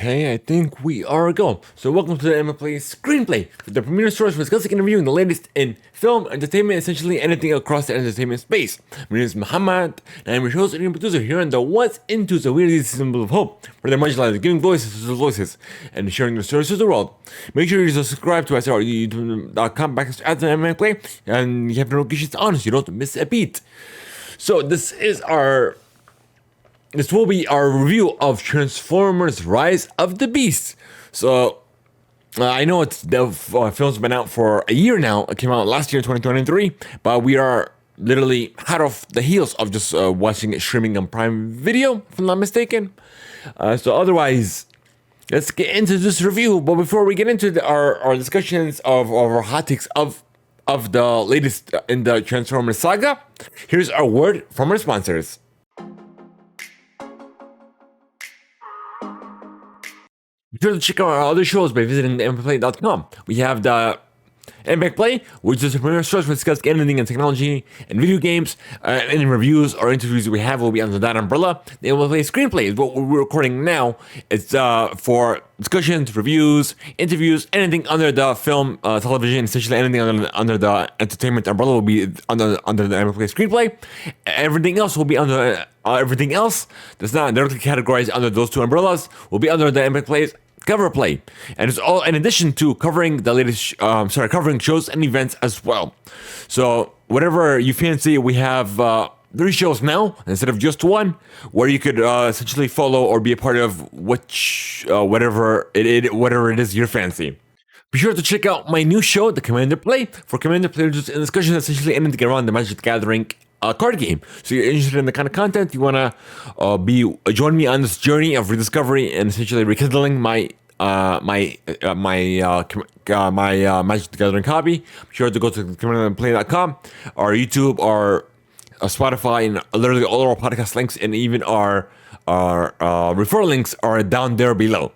Okay, I think we are go. So welcome to the Theimpactplay'S screenplay, the premier source for discussing and reviewing the latest in film, entertainment, essentially anything across the entertainment space. My name is Muhammad, and I'm your host and producer here on the What's Into the Weirdest Symbol of Hope, where they're marginalized, giving voices to the voices, and sharing the stories to the world. Make sure you subscribe to us at youtube.com/Theimpactplay, and you have notifications on so you don't miss a beat. So this will be our review of Transformers: Rise of the Beast. So, I know the film's been out for a year now. It came out last year, 2023, but we are literally hot off the heels of just watching it streaming on Prime Video, if I'm not mistaken. So otherwise, let's get into this review. But before we get into our discussions of our hot takes of the latest in the Transformers saga, here's our word from our sponsors. Be sure to check out our other shows by visiting Theimpactplay.com. We have the Impact Play, which is the premier source for discussing anything in technology and video games. Any reviews or interviews that we have will be under that umbrella. The Impact Play screenplay is what we're recording now. It's for discussions, reviews, interviews, anything under the film, television, essentially anything under the entertainment umbrella will be under the Impact Play screenplay. Everything else will be under everything else that's not directly categorized under those two umbrellas will be under the Impact Play's Cover Play, and it's all in addition to covering the latest, covering shows and events as well. So whatever you fancy, we have 3 shows now instead of just 1, where you could essentially follow or be a part of whatever it is your fancy. Be sure to check out my new show, The Commander Play, for Commander players in discussion, essentially anything around the Magic the Gathering card game. So you're interested in the kind of content you want to join me on this journey of rediscovery and essentially rekindling my Magic the Gathering hobby. Be sure to go to commanderplay.com, our YouTube, our Spotify, and literally all our podcast links, and even our referral links are down there below.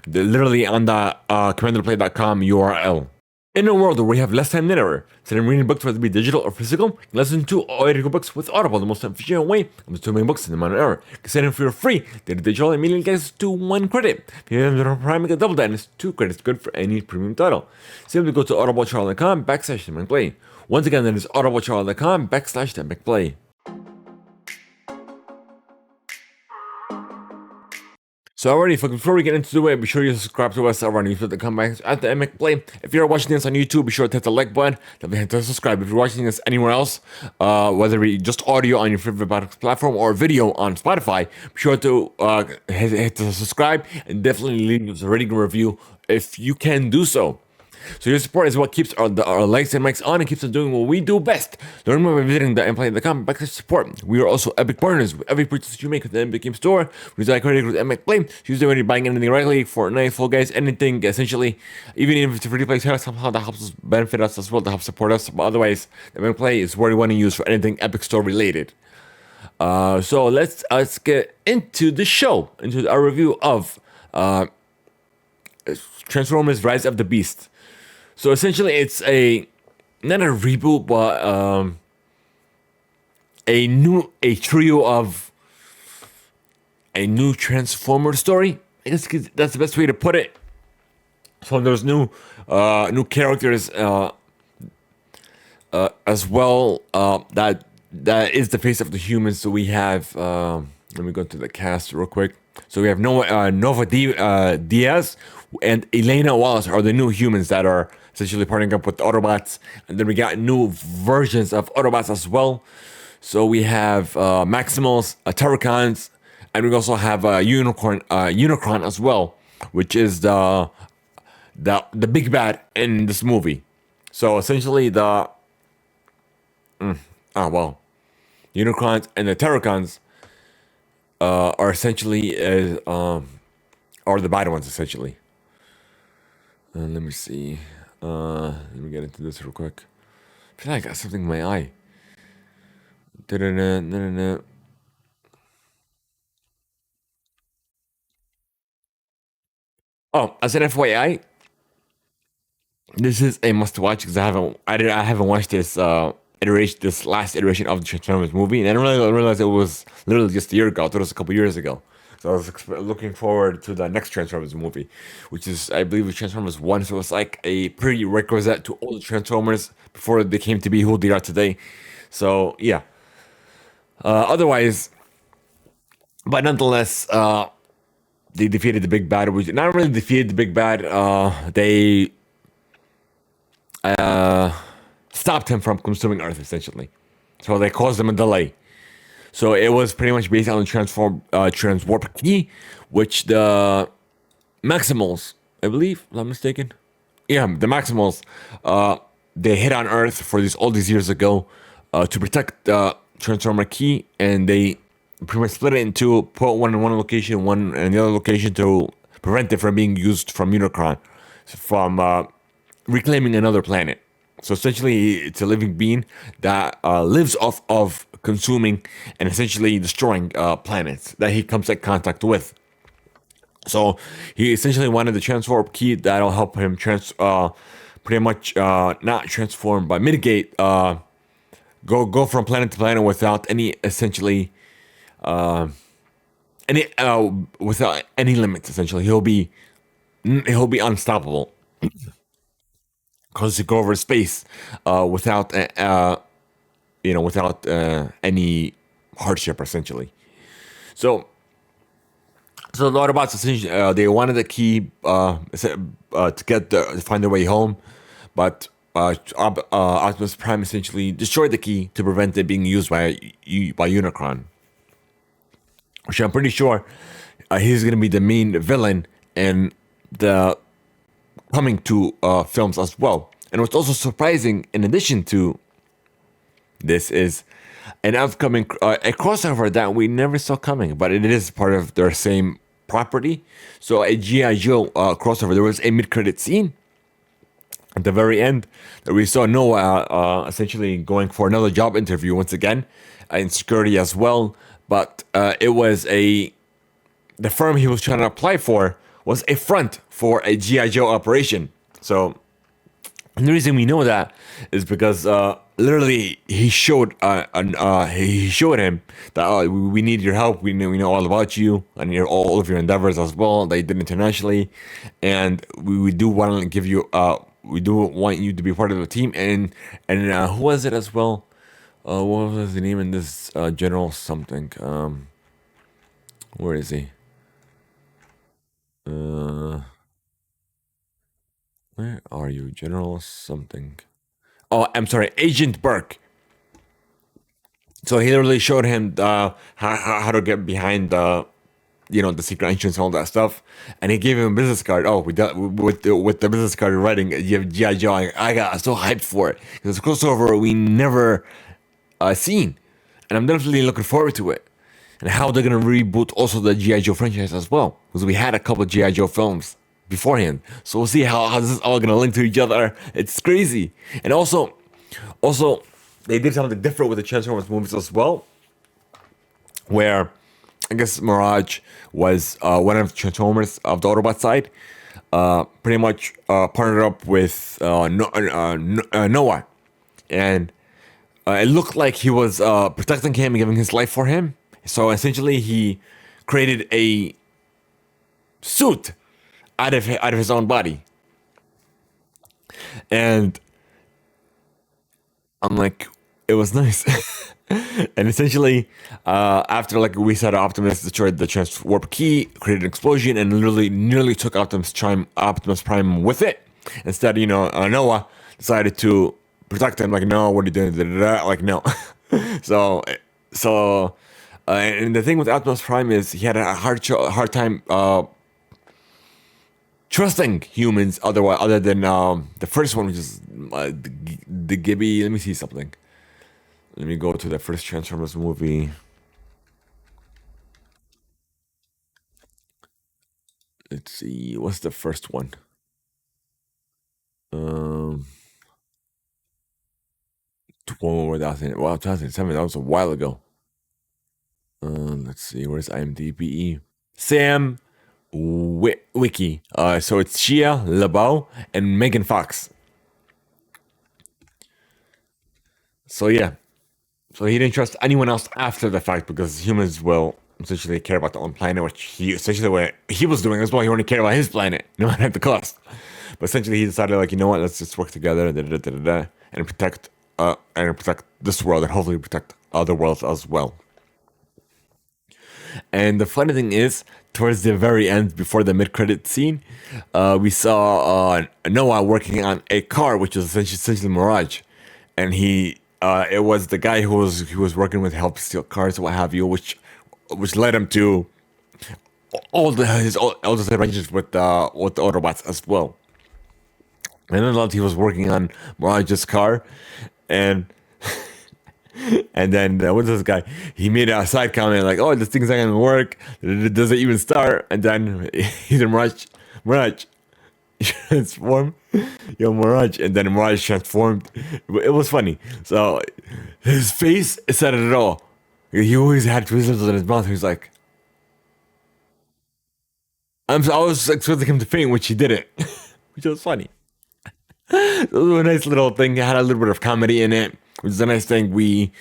They're literally on the commanderplay.com URL. In a world where we have less time than ever, instead of reading books, whether it be digital or physical, listen to audio books with Audible, the most efficient way of consuming books in the amount of error. Consider for free. The digital immediately gets to 1 credit. If you have the Prime, get double that, and it's 2 credits, good for any premium title. Simply go to audibletrial.com/Theimpactplay. Once again, that is audibletrial.com/Theimpactplay. So already, before we get into the way, be sure you subscribe to us over on YouTube.com at the Theimpactplay. If you're watching this on YouTube, be sure to hit the like button. Then hit the subscribe. If you're watching this anywhere else, whether it be just audio on your favorite podcast platform or video on Spotify, be sure to hit the subscribe and definitely leave us a rating and review if you can do so. So your support is what keeps our likes and mics on and keeps us doing what we do best. Learn more by visiting Theimpactplay.com/support. We are also epic partners with every purchase you make with the Epic Game Store. We design credit with Impact Play. Use it when you're buying anything regularly, Fortnite, Fall Guys, anything essentially. Even if it's a free play, somehow that helps us benefit us as well, to help support us. But otherwise, the Impact Play is where you want to use for anything Epic Store related. So let's get into the show, into our review of Transformers: Rise of the Beast. So essentially, it's not a reboot, but a trio of a new Transformer story. I guess that's the best way to put it. So there's new characters as well. That is the face of the humans. So we have let me go to the cast real quick. So we have Nova Diaz and Elena Wallace are the new humans that are essentially partnering up with Autobots, and then we got new versions of Autobots as well. So we have Maximals, Terracons, and we also have Unicron as well, which is the big bad in this movie. So essentially Unicrons and the Terracons are essentially are the bad ones essentially. Let me see. Let me get into this real quick. I feel like I got something in my eye. Oh, as an FYI, this is a must-watch because I haven't watched this last iteration of the Transformers movie, and I didn't realize it was literally just a year ago. I thought it was a couple years ago. So I was looking forward to the next Transformers movie, which is, I believe, Transformers 1. So it's like a prerequisite to all the Transformers before they came to be who they are today. So, yeah. Otherwise, but nonetheless, they defeated the big bad. Which not really defeated the big bad. They stopped him from consuming Earth, essentially. So they caused him a delay. So it was pretty much based on the transwarp key, which the Maximals, I believe, if I'm not mistaken. Yeah, the Maximals, they hit on Earth for all these years ago to protect the Transformer key, and they pretty much split it in two, put one in one location, one in the other location to prevent it from being used from Unicron, from reclaiming another planet. So essentially, it's a living being that lives off of consuming and essentially destroying planets that he comes in contact with. So he essentially wanted the transform key that'll help him pretty much not transform but mitigate, go from planet to planet without any essentially any without any limits. Essentially, he'll be unstoppable because he go over space without without any hardship, essentially. So So the Autobots essentially they wanted the key to find their way home, but Optimus Prime essentially destroyed the key to prevent it being used by Unicron, which I'm pretty sure he's going to be the main villain in the coming two films as well. And what's also surprising, in addition to this, is an upcoming a crossover that we never saw coming, but it is part of their same property. So a G.I. Joe crossover. There was a mid-credit scene at the very end that we saw Noah essentially going for another job interview once again in security as well. But it was the firm he was trying to apply for was a front for a G.I. Joe operation. So and the reason we know that is because literally he showed him that we need your help. We know all about you and all of your endeavors as well that you did internationally, and we do want to give you we do want you to be part of the team. And who was it as well? What was the name in this General something? Where is he? Where are you, General something? Oh, I'm sorry, Agent Burke. So he literally showed him how to get behind the secret entrance and all that stuff, and he gave him a business card. Oh, with the business card writing, you have GI Joe. I got so hyped for it because it's a crossover we never seen, and I'm definitely looking forward to it. And how they're gonna reboot also the GI Joe franchise as well, because we had a couple of GI Joe films beforehand. So we'll see how this is all gonna link to each other. It's crazy, and also they did something different with the Transformers movies as well, where I guess Mirage was one of the Transformers of the Autobot side, pretty much partnered up with Noah, and it looked like he was protecting him and giving his life for him. So essentially, he created a suit out of his own body, and I'm like, it was nice. And essentially, after like we said, Optimus destroyed the transwarp key, created an explosion, and literally nearly took Optimus Prime with it. Instead, Noah decided to protect him. Like, no, what are you doing? Like, no. so, and the thing with Optimus Prime is he had a hard time trusting humans other than the first one, which is the Gibby. Let me see something. Let me go to the first Transformers movie. Let's see, what's the first one? 2007. That was a while ago. Let's see, where's IMDb? Sam Wiki. So it's Shia LaBeouf and Megan Fox. So yeah. So he didn't trust anyone else after the fact because humans will essentially care about their own planet, which he essentially what he was doing as well. He only cared about his planet, no matter the cost. But essentially, he decided, like, you know what, let's just work together and protect this world and hopefully protect other worlds as well. And the funny thing is, towards the very end, before the mid-credit scene, we saw Noah working on a car, which was essentially Mirage, and it was the guy who was working with help steal cars, what have you, which led him to all his arrangements with the Autobots as well. And then he was working on Mirage's car, and then what's this guy? He made a side comment like, "Oh, this thing's not gonna work. It doesn't even start." And then he's in Mirage, transform, Mirage, and then Mirage transformed. It was funny. So his face said it all. He always had twizzlers in his mouth. He was like, I was expecting him to faint, which he didn't, which was funny. It was a nice little thing. It had a little bit of comedy in it, which is a nice thing. Even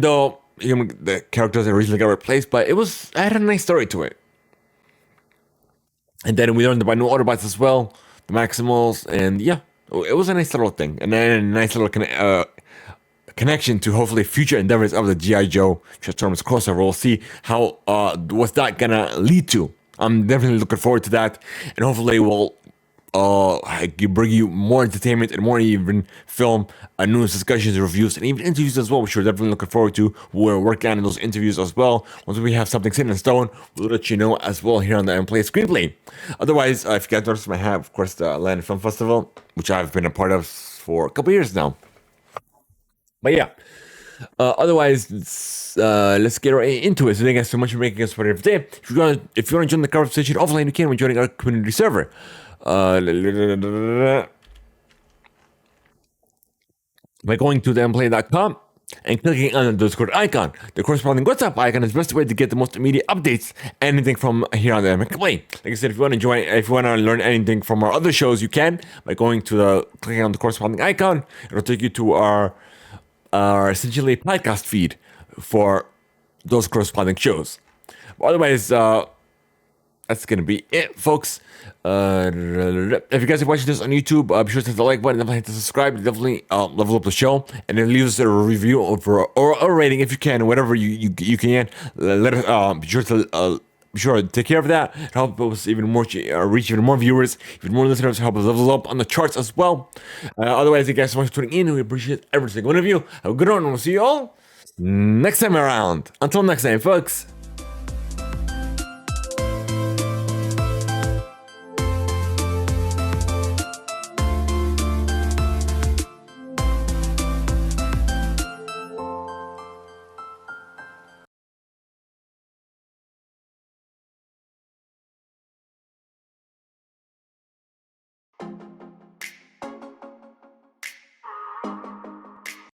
though the characters originally got replaced, but it had a nice story to it. And then we learned about new Autobots as well, the Maximals, and yeah, it was a nice little thing. And then a nice little connection to hopefully future endeavors of the G.I. Joe Transformers crossover. We'll see how what's that gonna lead to. I'm definitely looking forward to that, and hopefully we'll bring you more entertainment and more even film, news, discussions, reviews, and even interviews as well, which we're definitely looking forward to. We're working on those interviews as well. Once we have something set in stone, we'll let you know as well here on the Theimpactplay'S Screenplay. Otherwise, if you guys noticed, I have, of course, the Atlanta Film Festival, which I've been a part of for a couple years now. But yeah, otherwise, let's get right into it. So thank you guys so much for making us part of today. If you want to join the conversation offline, you can by joining our community server. By going to theimpactplay.com and clicking on the Discord icon. The corresponding WhatsApp icon is the best way to get the most immediate updates, anything from here on the Theimpactplay. Like I said, if you want to learn anything from our other shows, you can by clicking on the corresponding icon. It'll take you to our essentially podcast feed for those corresponding shows. But otherwise, that's gonna be it, folks. If you guys are watching this on YouTube, be sure to hit the like button, definitely hit the subscribe, definitely level up the show, and then leave us a review or a rating if you can, whatever you can. Let us be sure to take care of that. Help us even more reach even more viewers, even more listeners. Help us level up on the charts as well. Otherwise, thank you guys so much for tuning in. We appreciate every single one of you. Have a good one, and we'll see you all next time around. Until next time, folks.